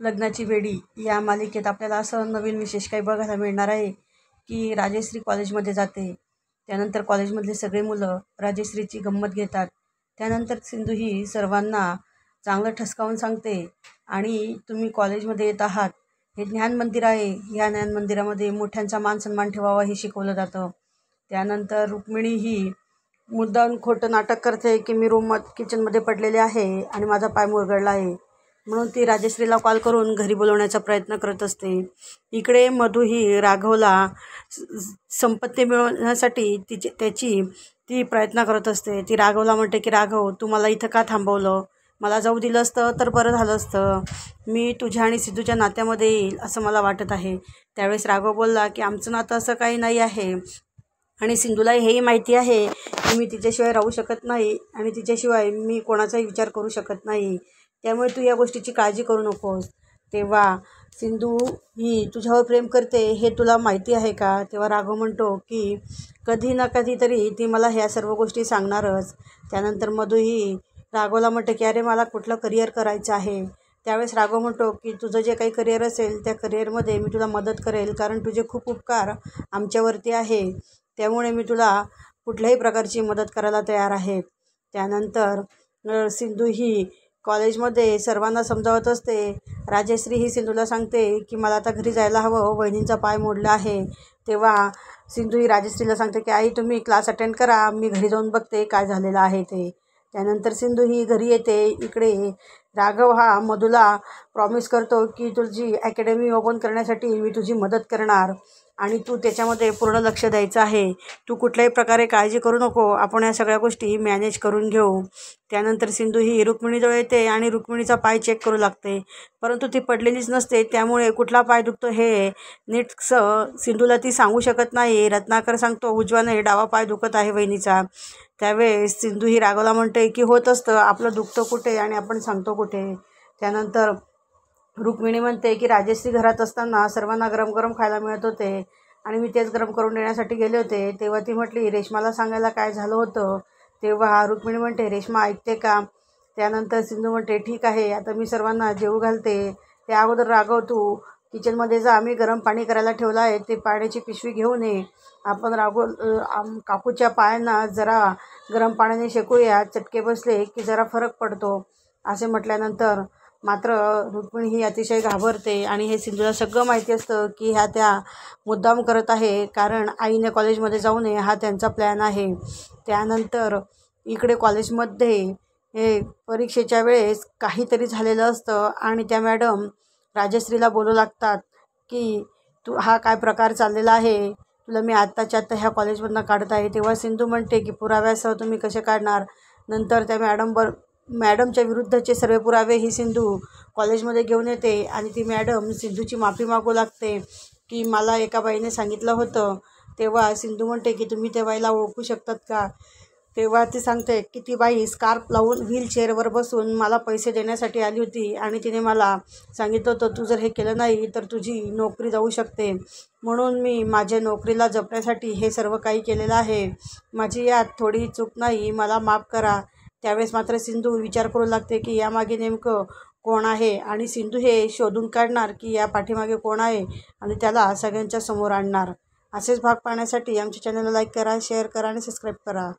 लग्नाची वेडी या मालिकेत आपल्याला असं नवीन विशेष काही बघायला मिळणार आहे की राजश्री कॉलेजमध्ये जाते. त्यानंतर कॉलेजमधले सगळे मुलं राजश्रीची गंमत घेतात. त्यानंतर सिंधू ही सर्वांना चांगलं ठसकावून सांगते आणि तुम्ही कॉलेजमध्ये येत आहात, हे ज्ञान मंदिर आहे. ह्या ज्ञान मंदिरामध्ये मोठ्यांचा मान सन्मान ठेवावा हे शिकवलं जातं. त्यानंतर रुक्मिणी ही मुद्दाम खोटं नाटक करते की मी किचनमध्ये पडलेले आहे आणि माझा पाय मुरगळला आहे, म्हणून ती राजश्रीला कॉल करून घरी बोलवण्याचा प्रयत्न करत असते. इकडे मधू ही राघवला संपत्ती मिळवण्यासाठी ती प्रयत्न करत असते. ती राघवला म्हणते की राघव, तू मला इथं का थांबवलं? मला जाऊ दिलं असतं तर बरं झालं असतं. मी तुझ्या आणि सिद्धूच्या नात्यामध्ये येईल असं मला वाटत आहे. त्यावेळेस राघव बोलला की आमचं नातं असं काही नाही आहे आणि सिंधूला हेही माहिती आहे की मी तिच्याशिवाय राहू शकत नाही आणि तिच्याशिवाय मी कोणाचाही विचार करू शकत नाही. त्यामुळे तू या गोष्टीची काळजी करू नकोस. तेव्हा सिंधू ही तुझ्यावर प्रेम करते हे तुला माहिती आहे का? तेव्हा राघव म्हणतो की कधी ना कधीतरी ती मला ह्या सर्व गोष्टी सांगणारच. त्यानंतर मधू ही राघवला म्हणते की अरे मला कुठलं करिअर करायचं आहे. त्यावेळेस राघव म्हणतो की तुझं जे काही करिअर असेल त्या करिअरमध्ये मी तुला मदत करेल, कारण तुझे खूप उपकार आमच्यावरती आहे. त्यामुळे मी तुला कुठल्याही प्रकारची मदत करायला तयार आहे. त्यानंतर सिंधू ही कॉलेजमध्ये सर्वांना समजावत असते. राजश्री ही सिंधूला सांगते की मला आता घरी जायला हवं, वहिनींचा पाय मोडला आहे. तेव्हा सिंधू ही राजश्रीला सांगते की आई तुम्ही क्लास अटेंड करा, मी घरी जाऊन बघते काय झालेलं आहे ते. त्यानंतर सिंधू ही घरी येते. इकडे राघव हा मधूला प्रॉमिस करतो की तुझी अकॅडमी ओपन करण्यासाठी मी तुझी मदत करणार आणि तू त्याच्यामध्ये पूर्ण लक्ष द्यायचं आहे. तू कुठल्याही प्रकारे काळजी करू नको, आपण या सगळ्या गोष्टी मॅनेज करून घेऊ. त्यानंतर सिंधू ही रुक्मिणीजवळ येते आणि रुक्मिणीचा पाय चेक करू लागते, परंतु ती पडलेलीच नसते. त्यामुळे कुठला पाय दुखतो हे नीटसं सिंधूला ती सांगू शकत नाही. रत्नाकर सांगतो उजवाने डावा पाय दुखत आहे वहिनीचा. त्यावेळेस सिंधू ही राघवला म्हणते की होत असतं, आपलं दुखतं कुठे आणि आपण सांगतो कुठे. त्यानंतर रुक्मिणी म्हणते की राजश्री घरात असताना सर्वांना गरम गरम खायला मिळत होते आणि मी तेच गरम करून देण्यासाठी गेले होते. तेव्हा ती म्हटली रेश्माला सांगायला काय झालं होतं. तेव्हा रुक्मिणी म्हणते रेश्मा ऐकते का? त्यानंतर सिंधू म्हणते ठीक आहे, आता मी सर्वांना जेवू घालते. त्या अगोदर राघव तू किचनमध्ये जा, मी गरम पाणी करायला ठेवलं आहे, ते पाण्याची पिशवी घेऊन ये. आपण काकूच्या पायांना जरा गरम पाण्याने शेकूया, चटके बसले की जरा फरक पडतो. असे म्हटल्यानंतर मात्र रुक्मिणी ही अतिशय घाबरते आणि हे सिंधूला सगळं माहिती असतं की त्या मुद्दाम करत आहे, कारण आईने कॉलेजमध्ये जाऊ नये हा त्यांचा प्लॅन आहे. त्यानंतर इकडे कॉलेजमध्ये हे परीक्षेच्या वेळेस काहीतरी झालेलं असतं आणि त्या मॅडम राजश्रीला बोलू लागतात की हा काय प्रकार चाललेला आहे, तुला मी आत्ताच्या आत्ता ह्या कॉलेजमधनं काढत आहे. तेव्हा सिंधू म्हणते की पुराव्यासह तुम्ही कसे काढणार. नंतर त्या मॅडमच्या विरुद्धचे सर्व पुरावे ही सिंधू कॉलेजमध्ये घेऊन येते आणि ती मॅडम सिंधूची माफी मागू लागते की मला एका बाईने सांगितलं होतं. तेव्हा सिंधू म्हणते की तुम्ही त्या बाईला ओळखू शकतात का? तेव्हा ती सांगते की ती बाई स्कार्फ लावून व्हीलचेअरवर बसून मला पैसे देण्यासाठी आली होती आणि तिने मला सांगितलं होतं तू जर हे केलं नाही तर तुझी नोकरी जाऊ शकते, म्हणून मी माझ्या नोकरीला जपण्यासाठी हे सर्व काही केलेलं आहे. माझी यात थोडी चूक नाही, मला माफ करा. त्यावेळेस मात्र सिंधू विचार करू लागते की यामागे नेमकं कोण आहे आणि सिंधू हे शोधून काढणार की या पाठीमागे कोण आहे आणि त्याला सगळ्यांच्या समोर आणणार. असेच भाग पाहण्यासाठी आमच्या चॅनलला लाईक करा, शेअर करा आणि सबस्क्राईब करा.